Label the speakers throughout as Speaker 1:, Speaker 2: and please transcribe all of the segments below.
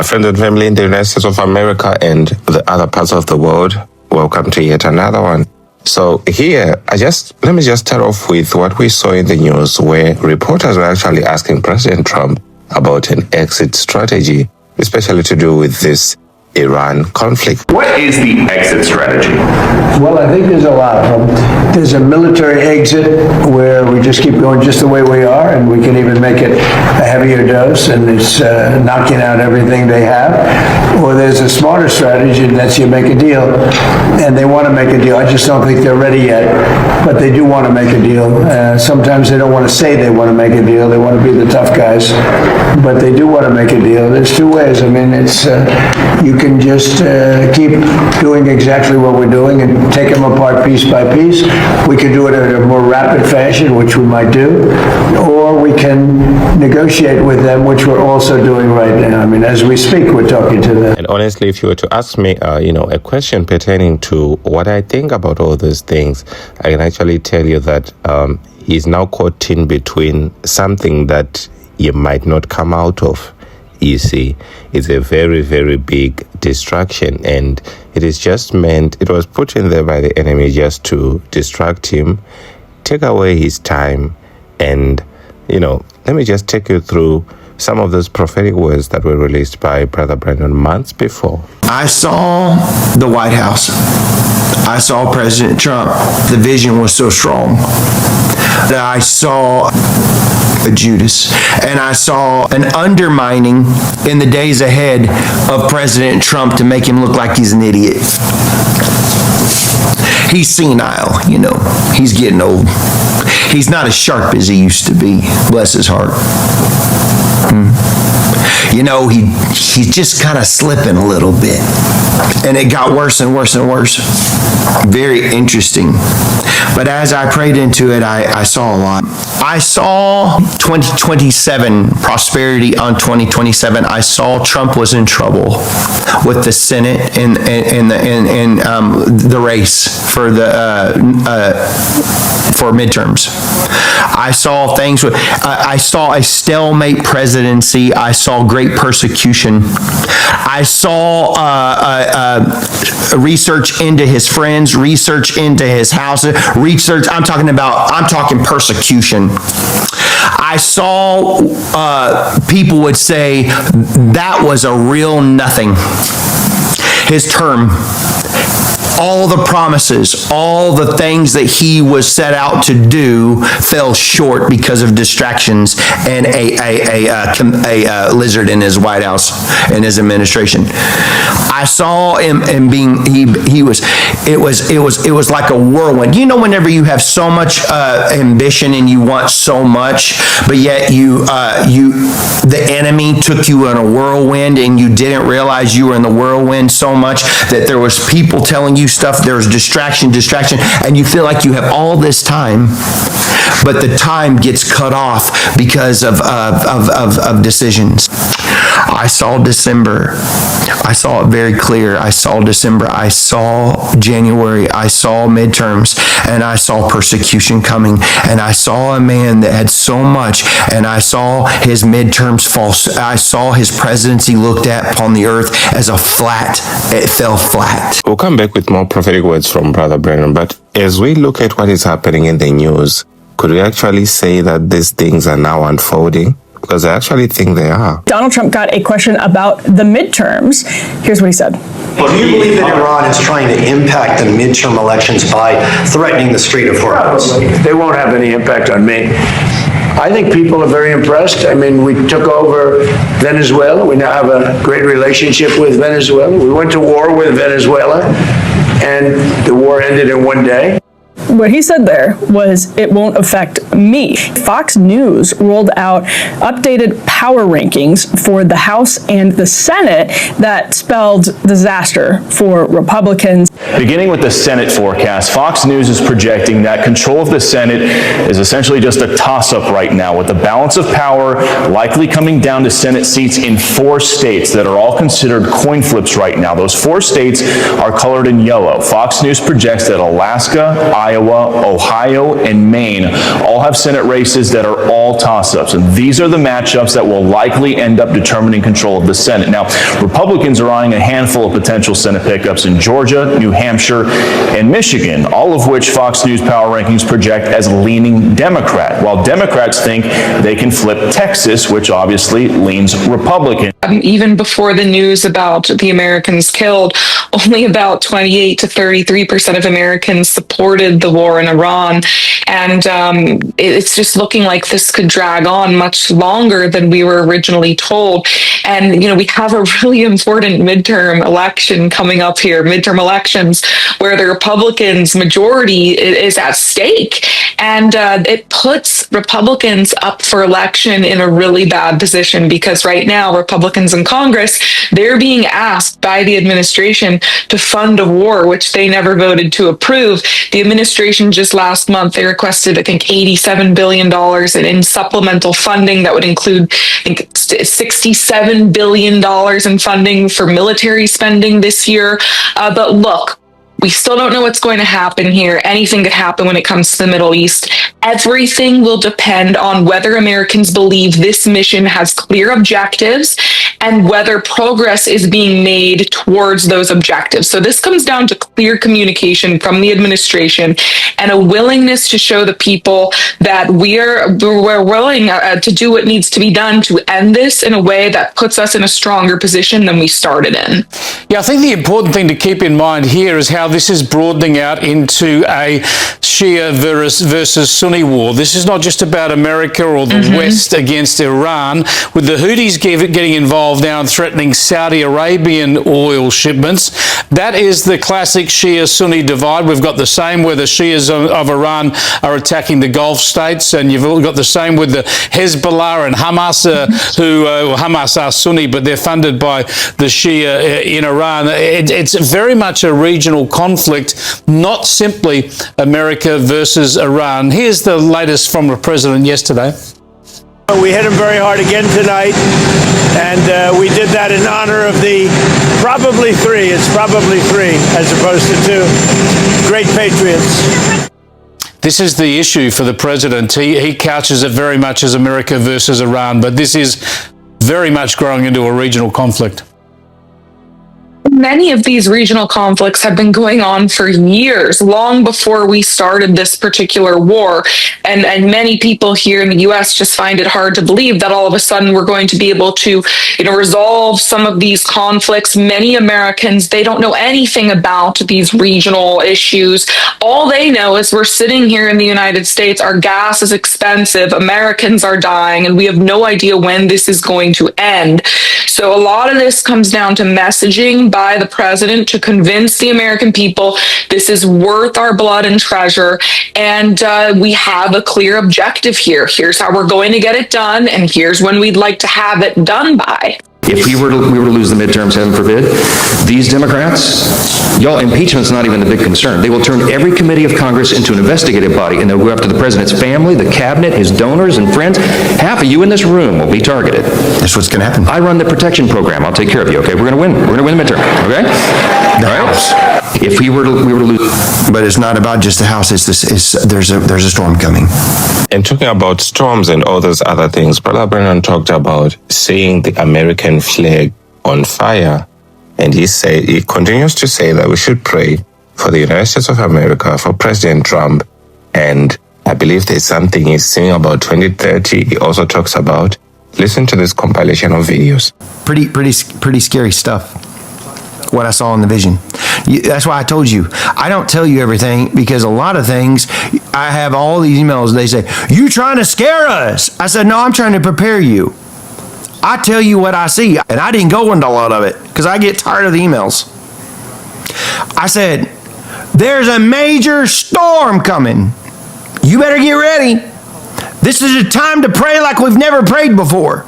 Speaker 1: friends and family in the United States of America and the other parts of the world, welcome to yet another one. So here, let me just start off with what we saw in the news, where reporters were actually asking President Trump about an exit strategy, especially to do with this Iran conflict.
Speaker 2: What is the exit strategy?
Speaker 3: Well, I think there's a lot of them. There's a military exit where we just keep going just the way we are, and we can even make it a heavier dose, and it's knocking out everything they have. Or there's a smarter strategy, and that's you make a deal, and they want to make a deal. I just don't think they're ready yet, but they do want to make a deal. Sometimes they don't want to say they want to make a deal. They want to be the tough guys, but they do want to make a deal. There's two ways. I mean, it's you can just keep doing exactly what we're doing and take them apart piece by piece. We could do it in a more rapid fashion, which we might do, or we can negotiate with them, which we're also doing right now. I mean, as we speak, we're talking to them.
Speaker 1: And honestly, if you were to ask me, a question pertaining to what I think about all those things, I can actually tell you that he's now caught in between something that you might not come out of. You see, it's a very, very big distraction, and it was put in there by the enemy just to distract him, take away his time, and, let me just take you through some of those prophetic words that were released by Brother Brandon months before.
Speaker 4: I saw the White House. I saw President Trump. The vision was so strong that I saw a Judas, and I saw an undermining in the days ahead of President Trump to make him look like he's an idiot. He's senile, he's getting old. He's not as sharp as he used to be, bless his heart. He's just kind of slipping a little bit. And it got worse and worse and worse. Very interesting. But as I prayed into it, I saw a lot. I saw 2027, prosperity on 2027. I saw Trump was in trouble with the Senate in the race for for midterms. I saw things. I saw a stalemate presidency. I saw great persecution. I saw research into his friends, research into his house, research. I'm talking persecution. I saw people would say that was a real nothing. His term. All the promises, all the things that he was set out to do fell short because of distractions and a lizard in his White House and his administration. I saw him being it was like a whirlwind. Whenever you have so much ambition and you want so much, but yet the enemy took you in a whirlwind and you didn't realize you were in the whirlwind so much that there was people telling you stuff, there's distraction, and you feel like you have all this time, but the time gets cut off because of decisions. I saw December. I saw it very clear. I saw December. I saw January. I saw midterms, and I saw persecution coming, and I saw a man that had so much, and I saw his midterms fall. I saw his presidency looked at upon the earth as it fell flat.
Speaker 1: We'll come back with more prophetic words from Brother Brennan, but as we look at what is happening in the news, could we actually say that these things are now unfolding? Because I actually think they are.
Speaker 5: Donald Trump got a question about the midterms. Here's what he said.
Speaker 6: Do you believe that Iran is trying to impact the midterm elections by threatening the Strait of Hormuz?
Speaker 3: They won't have any impact on me. I think people are very impressed. I mean, we took over Venezuela. We now have a great relationship with Venezuela. We went to war with Venezuela, and the war ended in one day.
Speaker 5: What he said there was, it won't affect me. Fox News rolled out updated power rankings for the House and the Senate that spelled disaster for Republicans.
Speaker 2: Beginning with the Senate forecast, Fox News is projecting that control of the Senate is essentially just a toss-up right now, with the balance of power likely coming down to Senate seats in 4 states that are all considered coin flips right now. Those 4 states are colored in yellow. Fox News projects that Alaska, Iowa, Iowa, Ohio, and Maine all have Senate races that are all toss-ups. And these are the matchups that will likely end up determining control of the Senate. Now, Republicans are eyeing a handful of potential Senate pickups in Georgia, New Hampshire, and Michigan, all of which Fox News Power Rankings project as leaning Democrat, while Democrats think they can flip Texas, which obviously leans Republican.
Speaker 7: Even before the news about the Americans killed, only about 28 to 33% of Americans supported the war in Iran. And it's just looking like this could drag on much longer than we were originally told. And, you know, we have a really important midterm election coming up here, midterm elections, where the Republicans' majority is at stake. And it puts Republicans up for election in a really bad position, because right now, Republicans in Congress, they're being asked by the administration to fund a war, which they never voted to approve. The administration just last month, they requested, I think, $87 billion in supplemental funding that would include, I think, $67 billion in funding for military spending this year. But look, we still don't know what's going to happen here. Anything could happen when it comes to the Middle East. Everything will depend on whether Americans believe this mission has clear objectives and whether progress is being made towards those objectives. So this comes down to clear communication from the administration and a willingness to show the people that we're willing to do what needs to be done to end this in a way that puts us in a stronger position than we started in.
Speaker 8: Yeah, I think the important thing to keep in mind here is how this is broadening out into a Shia versus Sunni war. This is not just about America or the West against Iran, with the Houthis getting involved now and threatening Saudi Arabian oil shipments. That is the classic Shia-Sunni divide. We've got the same where the Shias of Iran are attacking the Gulf states, and you've got the same with the Hezbollah and Hamas, Hamas are Sunni, but they're funded by the Shia in Iran. It's very much a regional conflict, not simply America versus Iran. Here's the latest from the president yesterday.
Speaker 9: We hit him very hard again tonight, and we did that in honor of the probably three as opposed to two great patriots.
Speaker 8: This is the issue for the president. He couches it very much as America versus Iran, but this is very much growing into a regional conflict.
Speaker 7: Many of these regional conflicts have been going on for years, long before we started this particular war. And many people here in the U.S. just find it hard to believe that all of a sudden we're going to be able to, resolve some of these conflicts. Many Americans, they don't know anything about these regional issues. All they know is we're sitting here in the United States, our gas is expensive, Americans are dying, and we have no idea when this is going to end. So a lot of this comes down to messaging by the president to convince the American people this is worth our blood and treasure, and we have a clear objective here. Here's how we're going to get it done, and here's when we'd like to have it done by.
Speaker 10: If we were to lose the midterms, heaven forbid, these Democrats, y'all, impeachment's not even the big concern. They will turn every committee of Congress into an investigative body, and they'll go after the president's family, the cabinet, his donors and friends. Half of you in this room will be targeted.
Speaker 4: That's what's going to happen.
Speaker 10: I run the protection program. I'll take care of you, okay? We're going to win. We're going to win the midterm, okay?
Speaker 4: The House.
Speaker 10: If we were to lose.
Speaker 4: But it's not about just the House. There's a storm coming.
Speaker 1: And talking about storms and all those other things, Brother Brennan talked about seeing the American flag on fire. And he continues to say that we should pray for the United States of America, for President Trump. And I believe there's something he's saying about 2030. He also talks about, listen to this compilation of videos.
Speaker 4: Pretty scary stuff. What I saw in the vision. That's why I told you. I don't tell you everything, because a lot of things, I have all these emails, they say, you trying to scare us? I said, no, I'm trying to prepare you. I tell you what I see, and I didn't go into a lot of it, because I get tired of the emails. I said, there's a major storm coming. You better get ready. This is a time to pray like we've never prayed before.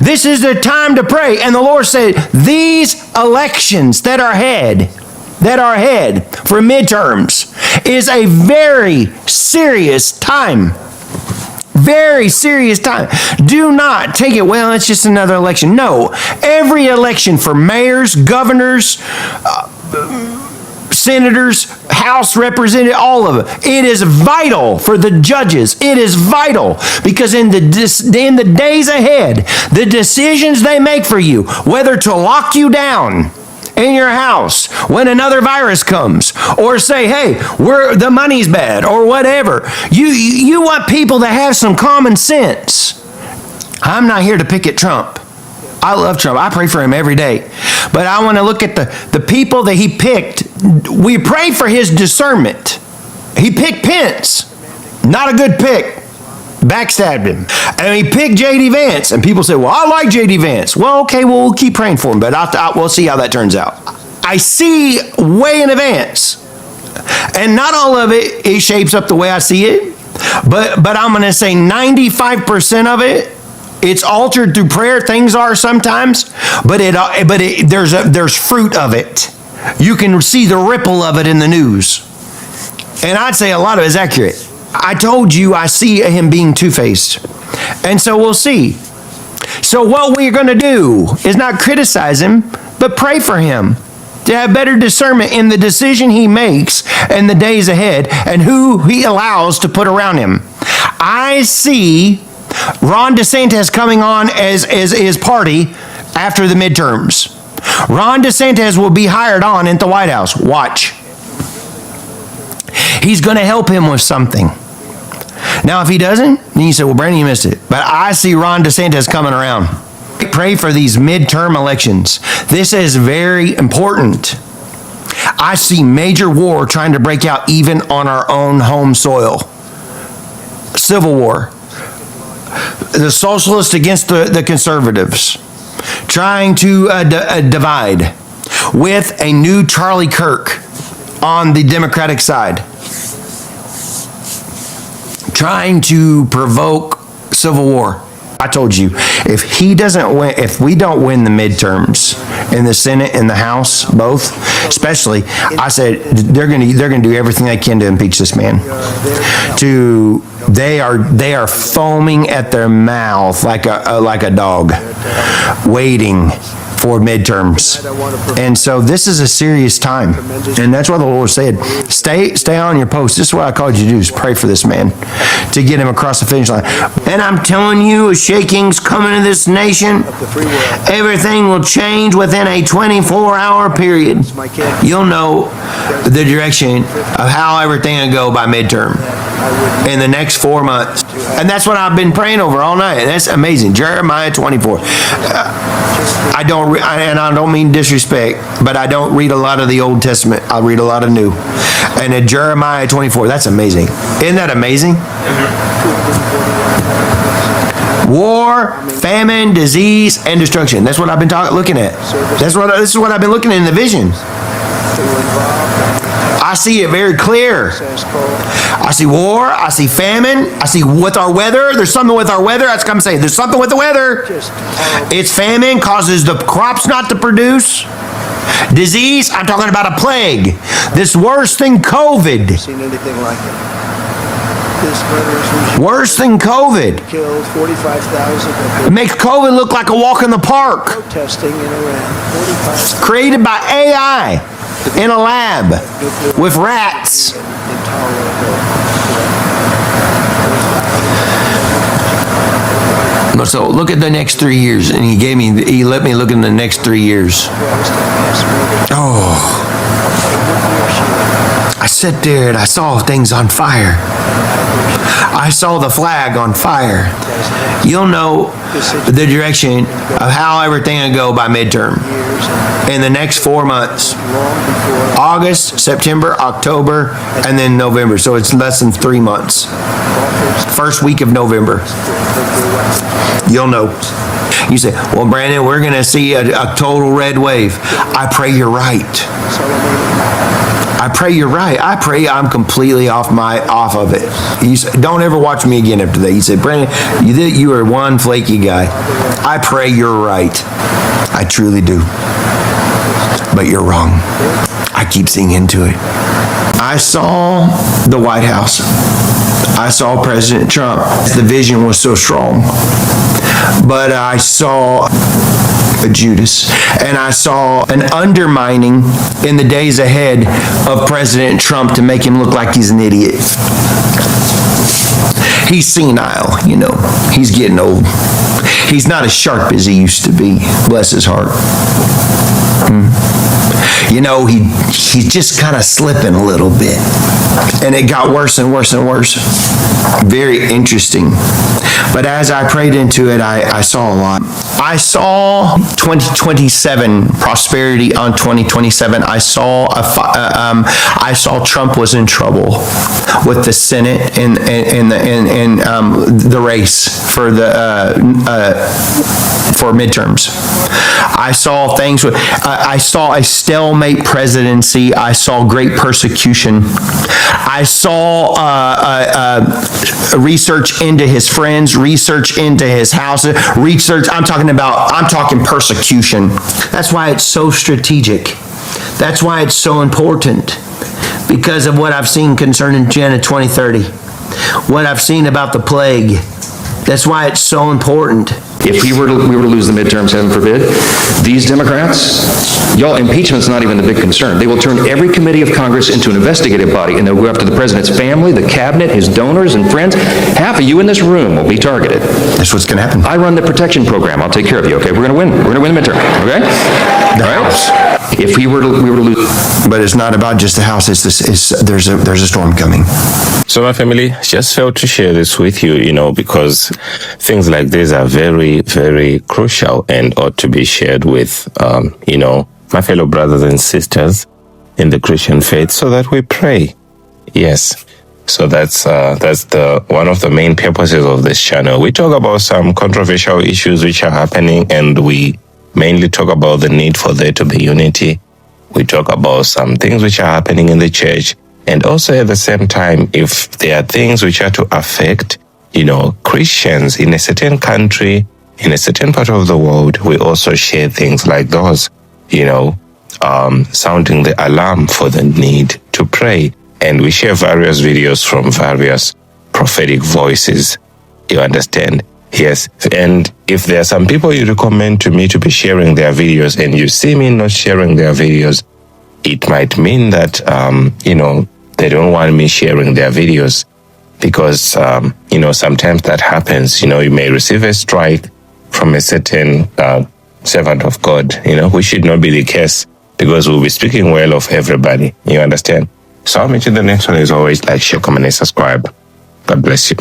Speaker 4: This is the time to pray. And the Lord said, these elections that are ahead for midterms is a very serious time. Very serious time. Do not take it, well, it's just another election. No, every election for mayors, governors, senators, House representative, all of it. It is vital for the judges. It is vital because in the days ahead, the decisions they make for you, whether to lock you down in your house when another virus comes, or say, hey, the money's bad, or whatever. You want people to have some common sense. I'm not here to pick at Trump. I love Trump. I pray for him every day. But I want to look at the people that he picked. We pray for his discernment. He picked Pence. Not a good pick. Backstabbed him. And he picked J.D. Vance. And people say, well, I like J.D. Vance. Well, okay, well, we'll keep praying for him. But we'll see how that turns out. I see way in advance. And not all of it shapes up the way I see it. But I'm going to say 95% of it, it's altered through prayer. Things are sometimes, but there's fruit of it. You can see the ripple of it in the news. And I'd say a lot of it is accurate. I told you I see him being two-faced. And so we'll see. So what we're going to do is not criticize him, but pray for him to have better discernment in the decision he makes in the days ahead and who he allows to put around him. I see Ron DeSantis coming on as his party after the midterms. Ron DeSantis will be hired on at the White House. Watch. He's going to help him with something. Now, if he doesn't, then you say, well, Brandon, you missed it. But I see Ron DeSantis coming around. Pray for these midterm elections. This is very important. I see major war trying to break out even on our own home soil. Civil war. The socialists against the conservatives. Trying to divide. With a new Charlie Kirk on the Democratic side. Trying to provoke civil war. I told you, if we don't win the midterms in the Senate and the House, both, especially, I said they're going to do everything they can to impeach this man. They are foaming at their mouth like a dog, waiting for midterms. And so this is a serious time. And that's why the Lord said, stay on your post. This is what I called you to do, is pray for this man, to get him across the finish line. And I'm telling you, a shaking's coming to this nation. Everything will change within a 24-hour period. You'll know the direction of how everything will go by midterm in the next 4 months. And that's what I've been praying over all night. That's amazing. Jeremiah 24. I don't mean disrespect, but I don't read a lot of the Old Testament. I read a lot of New. And in Jeremiah 24, that's amazing. Isn't that amazing? War, famine, disease, and destruction. That's what I've been looking at. This is what I've been looking at in the vision. I see it very clear. I see war. I see famine. I see with our weather. There's something with our weather. That's what I'm saying. There's something with the weather. It's famine causes the crops not to produce. Disease, I'm talking about a plague. This worse than COVID.
Speaker 9: Seen anything like it.
Speaker 4: Worse than COVID.
Speaker 9: Killed 45,000.
Speaker 4: It makes COVID look like a walk in the park.
Speaker 9: Protesting in Iran.
Speaker 4: Created by AI in a lab with rats. So look at the next 3 years, and he let me look in the next 3 years. Oh, I sat there and I saw things on fire. I saw the flag on fire. You'll know the direction of how everything will go by midterm in the next 4 months. August, September, October, and then November. So it's less than 3 months. First week of November. You'll know. You say, well, Brandon, we're going to see a total red wave. I pray you're right. I pray you're right. I pray I'm completely off of it. You say, don't ever watch me again after that. You said, Brandon, you are one flaky guy. I pray you're right. I truly do. But you're wrong. I keep seeing into it. I saw the White House. I saw President Trump. The vision was so strong. But I saw Judas. And I saw an undermining in the days ahead of President Trump to make him look like he's an idiot. He's senile, He's getting old. He's not as sharp as he used to be. Bless his heart. He's just kind of slipping a little bit. And it got worse and worse and worse. Very interesting. But as I prayed into it, I saw a lot. I saw 2027, prosperity on 2027. I saw Trump was in trouble with the Senate and the race for for midterms. I saw things with, I saw a stalemate presidency. I saw great persecution. I saw research into his friends, research into his house, research. I'm talking persecution. That's why it's so strategic. That's why it's so important, because of what I've seen concerning Agenda 2030, what I've seen about the plague. That's why it's so important.
Speaker 10: If we were to lose the midterms, heaven forbid, these Democrats, y'all, impeachment's not even the big concern. They will turn every committee of Congress into an investigative body, and they'll go after the president's family, the cabinet, his donors and friends. Half of you in this room will be targeted.
Speaker 4: That's what's going to happen.
Speaker 10: I run the protection program. I'll take care of you, okay? We're going to win. We're going to win the midterm, okay?
Speaker 4: The House.
Speaker 10: If we were to lose.
Speaker 4: But it's not about just the House. There's a storm coming.
Speaker 1: So my family, just felt to share this with you, because things like this are very, very crucial and ought to be shared with, my fellow brothers and sisters in the Christian faith, so that we pray. Yes. So that's one of the main purposes of this channel. We talk about some controversial issues which are happening, and we mainly talk about the need for there to be unity. We talk about some things which are happening in the church, and also at the same time, if there are things which are to affect, Christians in a certain country, in a certain part of the world, we also share things like those, sounding the alarm for the need to pray. And we share various videos from various prophetic voices. You understand? Yes. And if there are some people you recommend to me to be sharing their videos and you see me not sharing their videos, it might mean that, they don't want me sharing their videos, because, sometimes that happens. You may receive a strike from a certain servant of God, which should not be the case, because we'll be speaking well of everybody. You understand? So I'll meet you in the next one. As always, like, share, comment, and subscribe. God bless you.